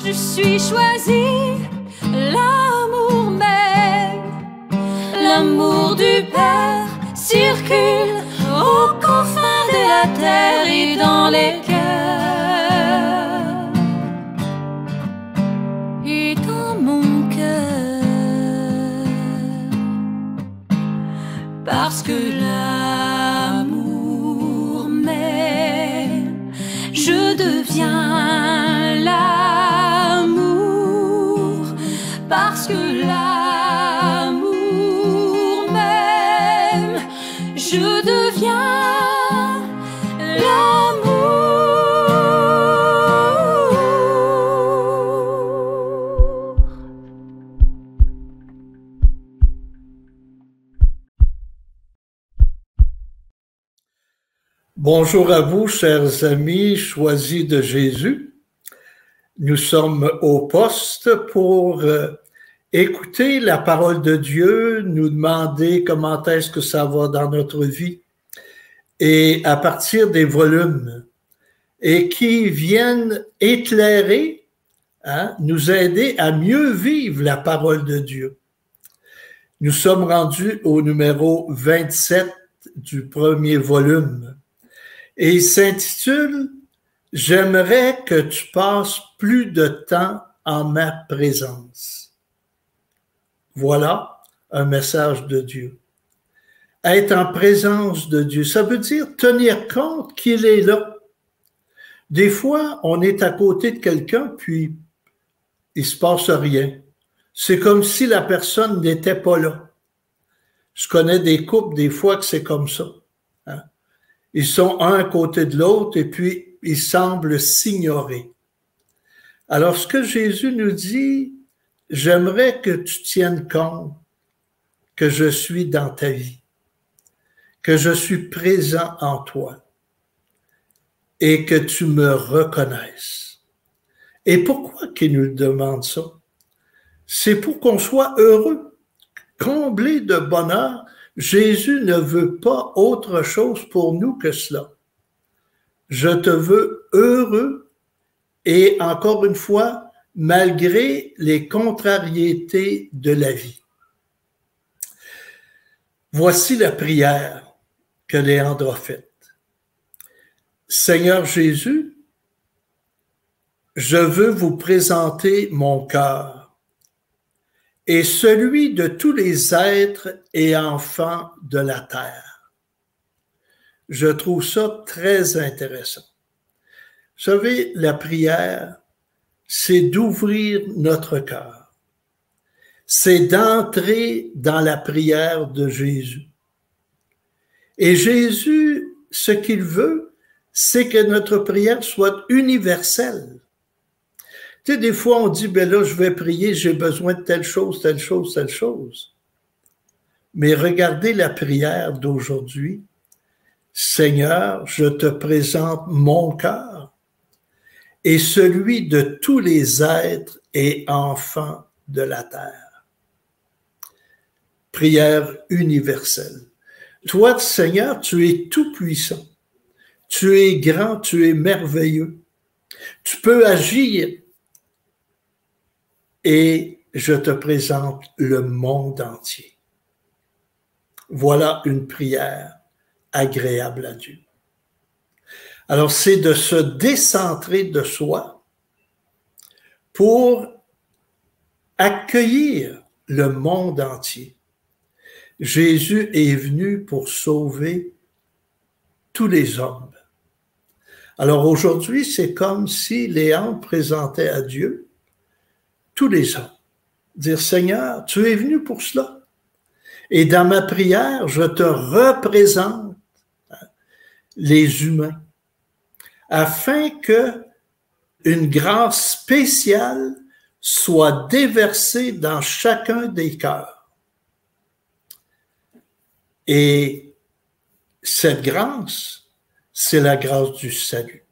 je suis choisie, l'amour même, l'amour du Père circule aux confins de la terre et dans les cœurs et dans mon cœur, parce que l'amour même, je deviens l'amour, parce que l'amour même, je deviens l'amour. Bonjour à vous, chers amis choisis de Jésus. Nous sommes au poste pour écouter la parole de Dieu, nous demander comment est-ce que ça va dans notre vie et à partir des volumes et qui viennent éclairer, nous aider à mieux vivre la parole de Dieu. Nous sommes rendus au numéro 27 du premier volume. Et il s'intitule « J'aimerais que tu passes plus de temps en ma présence ». Voilà un message de Dieu. Être en présence de Dieu, ça veut dire tenir compte qu'il est là. Des fois, on est à côté de quelqu'un, puis il se passe rien. C'est comme si la personne n'était pas là. Je connais des couples, des fois, que c'est comme ça. Ils sont un à côté de l'autre et puis ils semblent s'ignorer. Alors, ce que Jésus nous dit, j'aimerais que tu tiennes compte que je suis dans ta vie, que je suis présent en toi et que tu me reconnaisses. Et pourquoi qu'il nous demande ça? C'est pour qu'on soit heureux, comblé de bonheur. Jésus ne veut pas autre chose pour nous que cela. Je te veux heureux et encore une fois, malgré les contrariétés de la vie. Voici la prière que Léandre a faite. Seigneur Jésus, je veux vous présenter mon cœur et celui de tous les êtres et enfants de la terre. Je trouve ça très intéressant. Vous savez, la prière, c'est d'ouvrir notre cœur. C'est d'entrer dans la prière de Jésus. Et Jésus, ce qu'il veut, c'est que notre prière soit universelle. Tu sais, des fois, on dit, ben là, je vais prier, j'ai besoin de telle chose, telle chose, telle chose. Mais regardez la prière d'aujourd'hui. Seigneur, je te présente mon cœur et celui de tous les êtres et enfants de la terre. Prière universelle. Toi, Seigneur, tu es tout puissant. Tu es grand, tu es merveilleux. Tu peux agir. Et je te présente le monde entier. Voilà une prière agréable à Dieu. Alors, c'est de se décentrer de soi pour accueillir le monde entier. Jésus est venu pour sauver tous les hommes. Alors aujourd'hui, c'est comme si Léandre présentait à Dieu tous les hommes. Dire, Seigneur, tu es venu pour cela. Et dans ma prière, je te représente les humains afin que une grâce spéciale soit déversée dans chacun des cœurs. Et cette grâce, c'est la grâce du salut.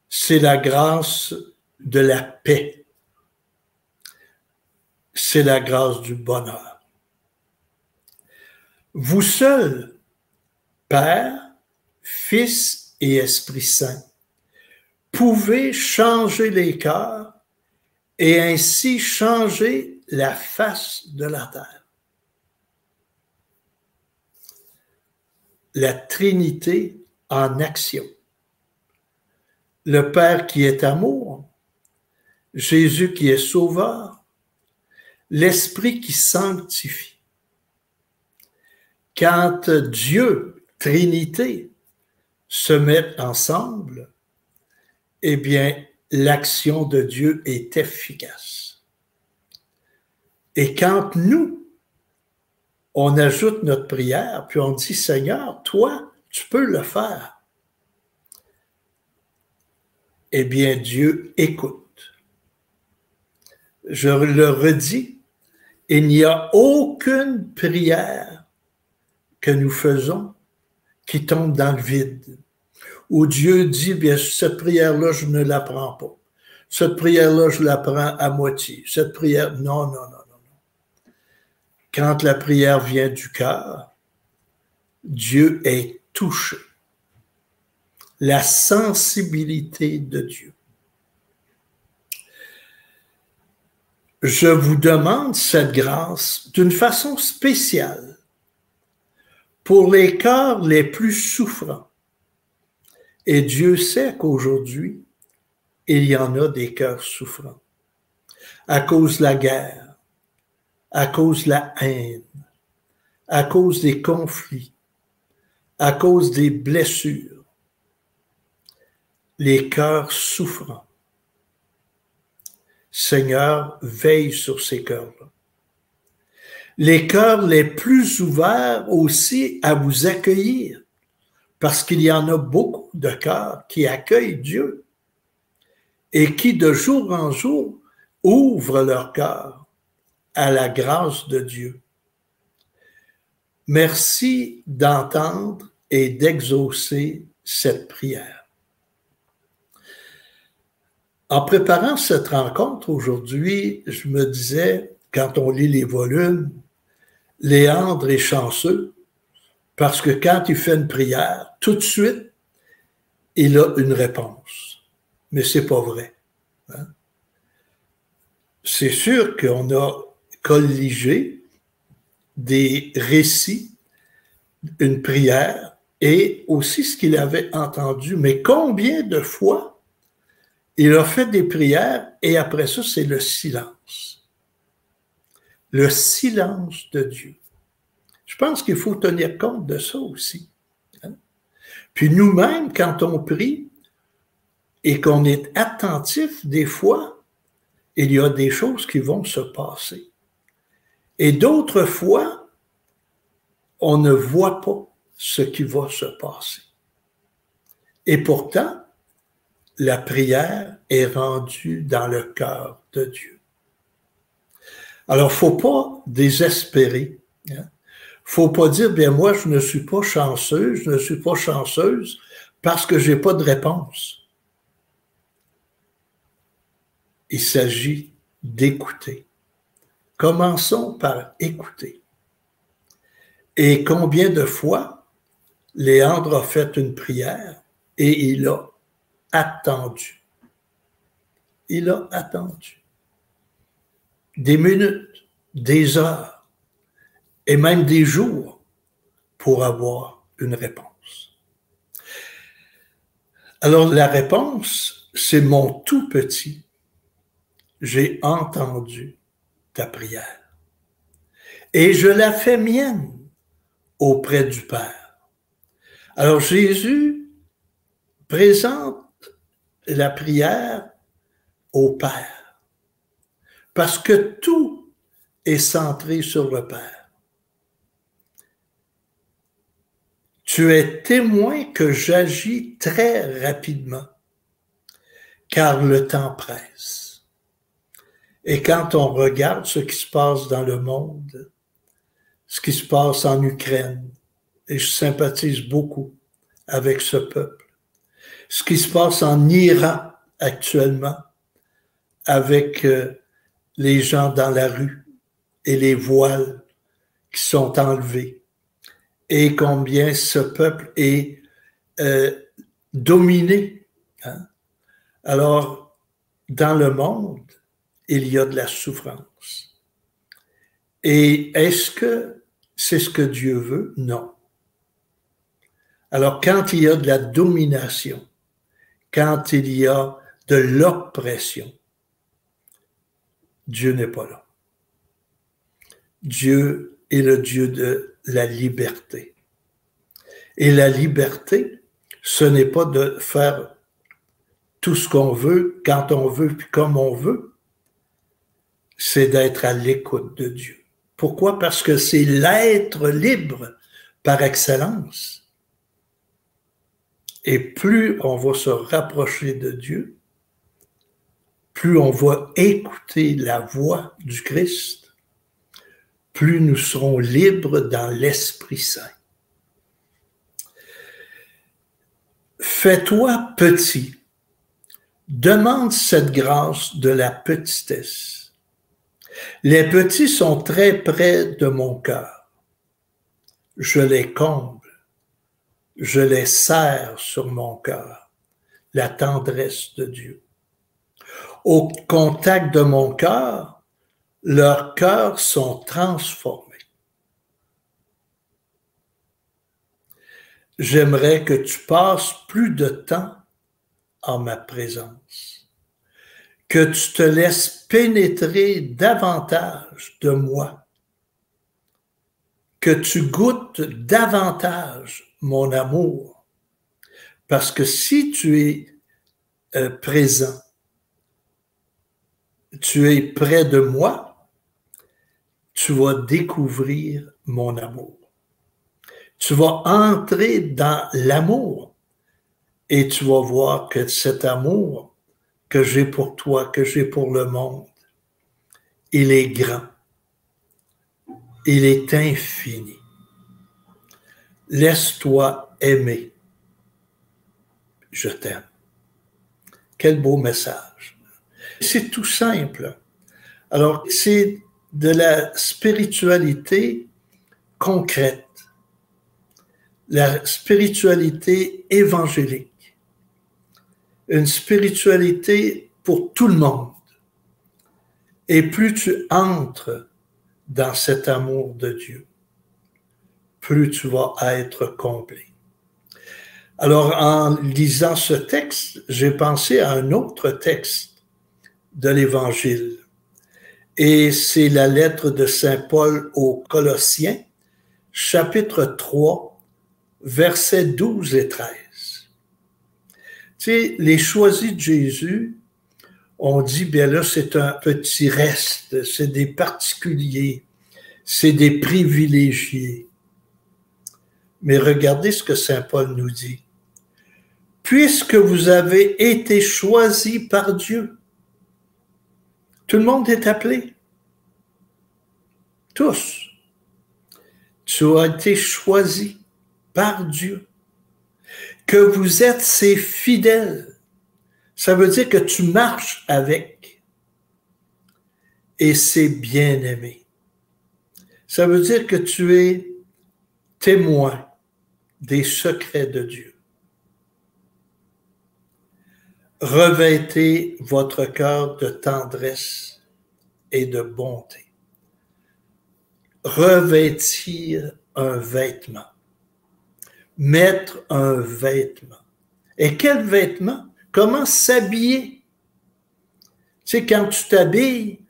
C'est la grâce de la paix. C'est la grâce du bonheur. Vous seuls, Père, Fils et Esprit Saint, pouvez changer les cœurs et ainsi changer la face de la terre. La Trinité en action. Le Père qui est amour, Jésus qui est sauveur, l'Esprit qui sanctifie. Quand Dieu, Trinité, se mettent ensemble, eh bien, l'action de Dieu est efficace. Et quand nous, on ajoute notre prière, puis on dit, Seigneur, toi, tu peux le faire, eh bien, Dieu écoute. Je le redis, il n'y a aucune prière que nous faisons qui tombe dans le vide, où Dieu dit, bien, cette prière-là, je ne la prends pas. Cette prière-là, je la prends à moitié. Cette prière, non, non, non, non, non. Quand la prière vient du cœur, Dieu est touché. La sensibilité de Dieu. Je vous demande cette grâce d'une façon spéciale pour les cœurs les plus souffrants. Et Dieu sait qu'aujourd'hui, il y en a des cœurs souffrants. À cause de la guerre, à cause de la haine, à cause des conflits, à cause des blessures. Les cœurs souffrants. Seigneur, veille sur ces cœurs-là. Les cœurs les plus ouverts aussi à vous accueillir, parce qu'il y en a beaucoup de cœurs qui accueillent Dieu et qui, de jour en jour, ouvrent leur cœur à la grâce de Dieu. Merci d'entendre et d'exaucer cette prière. En préparant cette rencontre aujourd'hui, je me disais, quand on lit les volumes, Léandre est chanceux parce que quand il fait une prière, tout de suite, il a une réponse. Mais c'est pas vrai. Hein? C'est sûr qu'on a colligé des récits, une prière et aussi ce qu'il avait entendu. Mais combien de fois il a fait des prières et après ça, c'est le silence. Le silence de Dieu. Je pense qu'il faut tenir compte de ça aussi. Hein? Puis nous-mêmes, quand on prie et qu'on est attentif, des fois, il y a des choses qui vont se passer. Et d'autres fois, on ne voit pas ce qui va se passer. Et pourtant, la prière est rendue dans le cœur de Dieu. Alors, il ne faut pas désespérer. Il ne faut pas dire, bien moi, je ne suis pas chanceux, je ne suis pas chanceuse parce que je n'ai pas de réponse. Il s'agit d'écouter. Commençons par écouter. Et combien de fois Léandre a fait une prière et il a attendu. Il a attendu. Des minutes, des heures et même des jours pour avoir une réponse. Alors la réponse, c'est mon tout petit. J'ai entendu ta prière et je la fais mienne auprès du Père. Alors Jésus présente la prière au Père, parce que tout est centré sur le Père. Tu es témoin que j'agis très rapidement, car le temps presse. Et quand on regarde ce qui se passe dans le monde, ce qui se passe en Ukraine, et je sympathise beaucoup avec ce peuple, ce qui se passe en Iran actuellement avec les gens dans la rue et les voiles qui sont enlevés et combien ce peuple est dominé hein, Alors, dans le monde, il y a de la souffrance. Et est-ce que c'est ce que Dieu veut? Non. Alors, quand il y a de la domination, quand il y a de l'oppression, Dieu n'est pas là. Dieu est le Dieu de la liberté. Et la liberté, ce n'est pas de faire tout ce qu'on veut, quand on veut, puis comme on veut. C'est d'être à l'écoute de Dieu. Pourquoi? Parce que c'est l'être libre par excellence. Et plus on va se rapprocher de Dieu, plus on va écouter la voix du Christ, plus nous serons libres dans l'Esprit Saint. Fais-toi petit. Demande cette grâce de la petitesse. Les petits sont très près de mon cœur. Je les comble. Je les serre sur mon cœur. La tendresse de Dieu. Au contact de mon cœur, leurs cœurs sont transformés. J'aimerais que tu passes plus de temps en ma présence, que tu te laisses pénétrer davantage de moi, que tu goûtes davantage mon amour, parce que si tu es présent, tu es près de moi, tu vas découvrir mon amour. Tu vas entrer dans l'amour et tu vas voir que cet amour que j'ai pour toi, que j'ai pour le monde, il est grand. Il est infini. Laisse-toi aimer. Je t'aime. Quel beau message. C'est tout simple. Alors, c'est de la spiritualité concrète, la spiritualité évangélique, une spiritualité pour tout le monde. Et plus tu entres dans cet amour de Dieu, plus tu vas être complet. Alors, en lisant ce texte, j'ai pensé à un autre texte de l'Évangile. Et c'est la lettre de Saint Paul aux Colossiens, chapitre 3, versets 12 et 13. Tu sais, les choisis de Jésus, on dit, bien là, c'est un petit reste, c'est des particuliers, c'est des privilégiés. Mais regardez ce que Saint Paul nous dit. Puisque vous avez été choisis par Dieu, tout le monde est appelé. Tous. Tu as été choisi par Dieu. Que vous êtes ses fidèles. Ça veut dire que tu marches avec. Et c'est bien-aimé. Ça veut dire que tu es témoin des secrets de Dieu. Revêtez votre cœur de tendresse et de bonté. Revêtir un vêtement. Mettre un vêtement. Et quel vêtement? Comment s'habiller? Tu sais, quand tu t'habilles,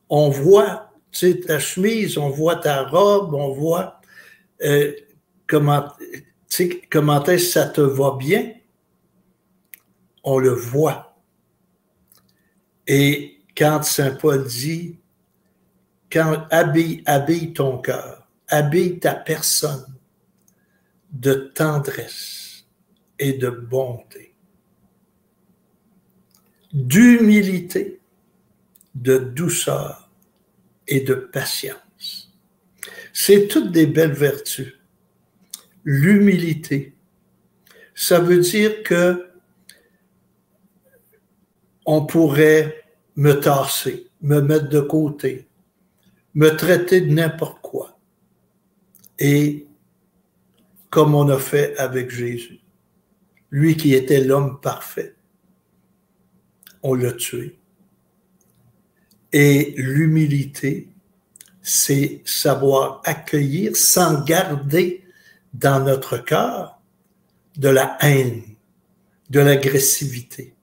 on voit, tu sais, ta chemise, on voit ta robe, on voit comment est-ce que ça te va bien. On le voit. Et quand Saint Paul dit, quand habille ton cœur, habille ta personne de tendresse et de bonté, d'humilité, de douceur et de patience. C'est toutes des belles vertus. L'humilité, ça veut dire que on pourrait me tasser, me mettre de côté, me traiter de n'importe quoi. Et comme on a fait avec Jésus, lui qui était l'homme parfait, on l'a tué. Et l'humilité, c'est savoir accueillir sans garder dans notre cœur de la haine, de l'agressivité.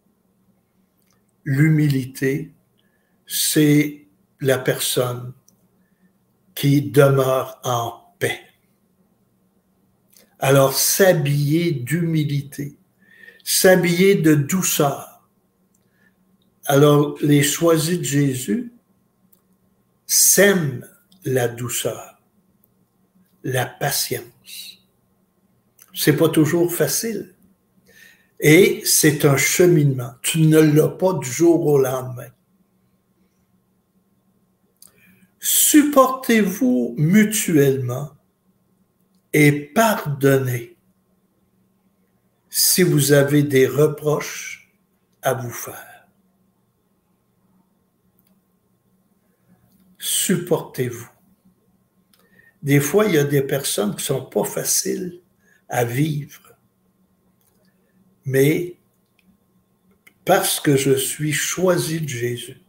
L'humilité, c'est la personne qui demeure en paix. Alors, s'habiller d'humilité, s'habiller de douceur. Alors, les choisis de Jésus sèment la douceur, la patience. C'est pas toujours facile. Et c'est un cheminement. Tu ne l'as pas du jour au lendemain. Supportez-vous mutuellement et pardonnez si vous avez des reproches à vous faire. Supportez-vous. Des fois, il y a des personnes qui ne sont pas faciles à vivre. Mais parce que je suis choisi de Jésus,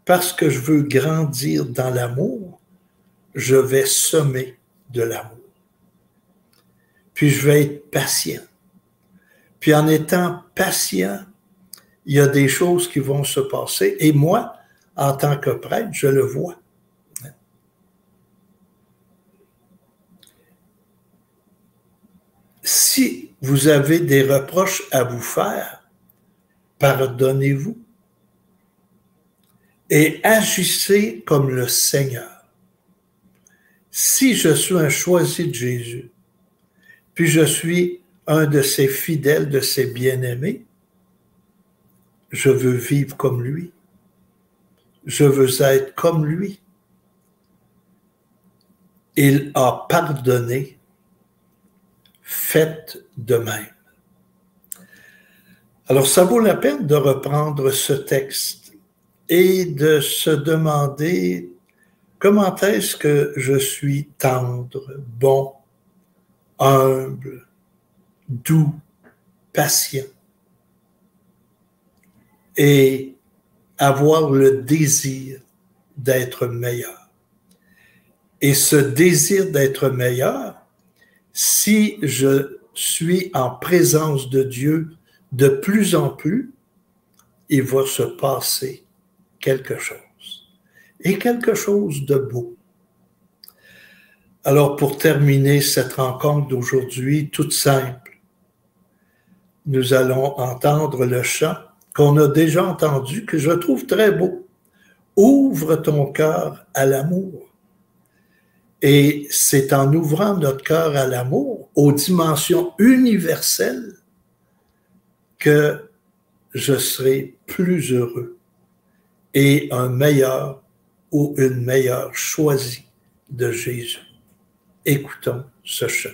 parce que je veux grandir dans l'amour, je vais semer de l'amour. Puis je vais être patient. Puis en étant patient, il y a des choses qui vont se passer. Et moi, en tant que prêtre, je le vois. Si vous avez des reproches à vous faire, pardonnez-vous et agissez comme le Seigneur. Si je suis un choisi de Jésus, puis je suis un de ses fidèles, de ses bien-aimés, je veux vivre comme lui. Je veux être comme lui. Il a pardonné. Faites de même. Alors, ça vaut la peine de reprendre ce texte et de se demander comment est-ce que je suis tendre, bon, humble, doux, patient, et avoir le désir d'être meilleur. Et ce désir d'être meilleur, si je suis en présence de Dieu de plus en plus, il va se passer quelque chose. Et quelque chose de beau. Alors, pour terminer cette rencontre d'aujourd'hui, toute simple, nous allons entendre le chant qu'on a déjà entendu, que je trouve très beau. Ouvre ton cœur à l'amour. Et c'est en ouvrant notre cœur à l'amour, aux dimensions universelles, que je serai plus heureux et un meilleur ou une meilleure choisie de Jésus. Écoutons ce chant.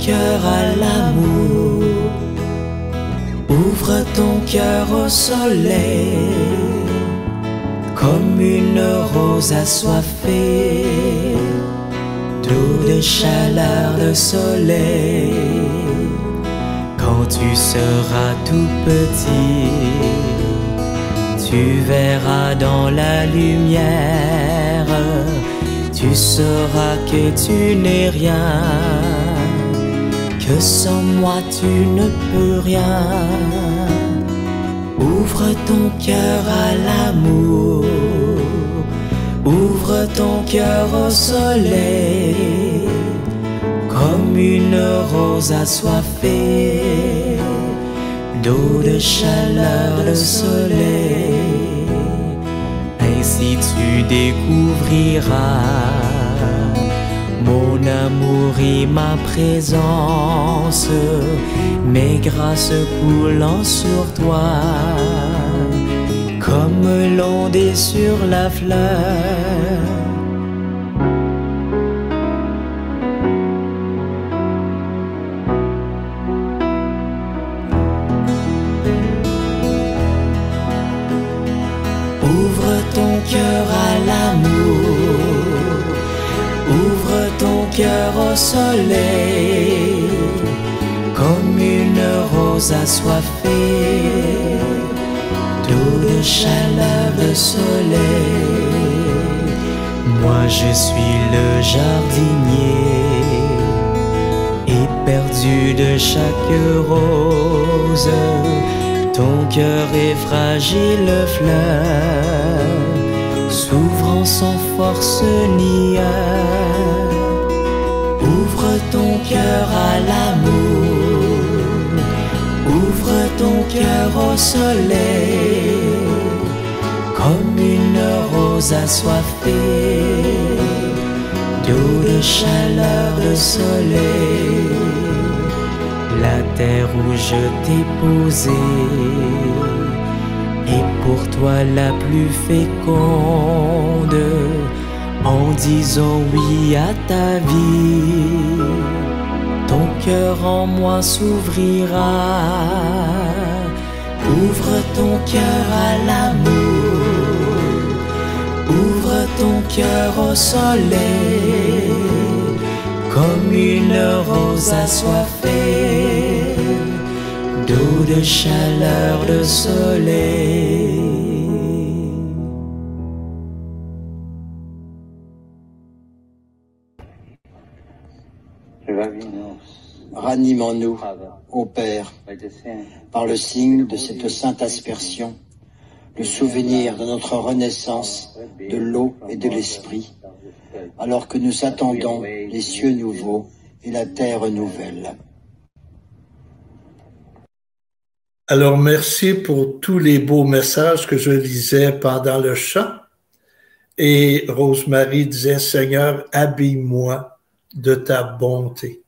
Cœur à l'amour, ouvre ton cœur au soleil, comme une rose assoiffée d'eau, de chaleur, de soleil. Quand tu seras tout petit, tu verras dans la lumière, tu sauras que tu n'es rien, que sans moi tu ne peux rien. Ouvre ton cœur à l'amour, ouvre ton cœur au soleil, comme une rose assoiffée d'eau, de chaleur, de soleil. Ainsi tu découvriras mon amour et ma présence, mes grâces coulant sur toi, comme l'ondée sur la fleur. au soleil, comme une rose assoiffée, d'eau, de chaleur, de soleil. Moi je suis le jardinier, éperdu de chaque rose. Ton cœur est fragile fleur, s'ouvrant sans force ni heure. Ouvre ton cœur à l'amour, ouvre ton cœur au soleil, comme une rose assoiffée, d'eau, de chaleur, de soleil. La terre où je t'ai posé est pour toi la plus féconde. En disant oui à ta vie, ton cœur en moi s'ouvrira. Ouvre ton cœur à l'amour, ouvre ton cœur au soleil, comme une rose assoiffée, d'eau, de chaleur, de soleil. Ranimons-nous, ô Père, par le signe de cette sainte aspersion, le souvenir de notre renaissance de l'eau et de l'esprit, alors que nous attendons les cieux nouveaux et la terre nouvelle. Alors, merci pour tous les beaux messages que je lisais pendant le chant. Et Rosemary disait, Seigneur, habille-moi de ta bonté.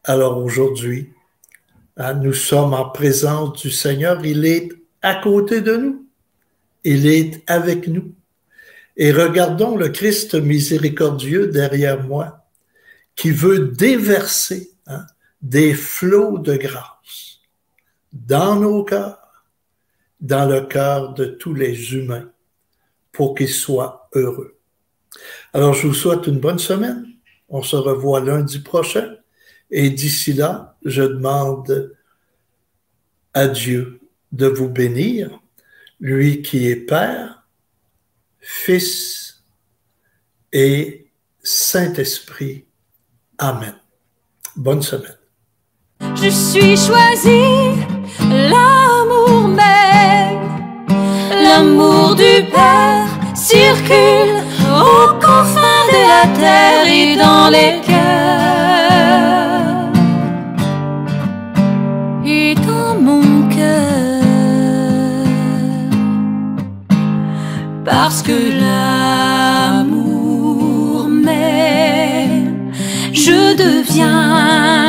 Alors aujourd'hui, nous sommes en présence du Seigneur. Il est à côté de nous. Il est avec nous. Et regardons le Christ miséricordieux derrière moi qui veut déverser des flots de grâce dans nos cœurs, dans le cœur de tous les humains pour qu'ils soient heureux. Alors, je vous souhaite une bonne semaine. On se revoit lundi prochain. Et d'ici là, je demande à Dieu de vous bénir, lui qui est Père, Fils et Saint-Esprit. Amen. Bonne semaine. Je suis choisi, l'amour m'aime, l'amour du Père circule aux confins de la terre et dans les cœurs et dans mon cœur, parce que l'amour m'aime, je deviens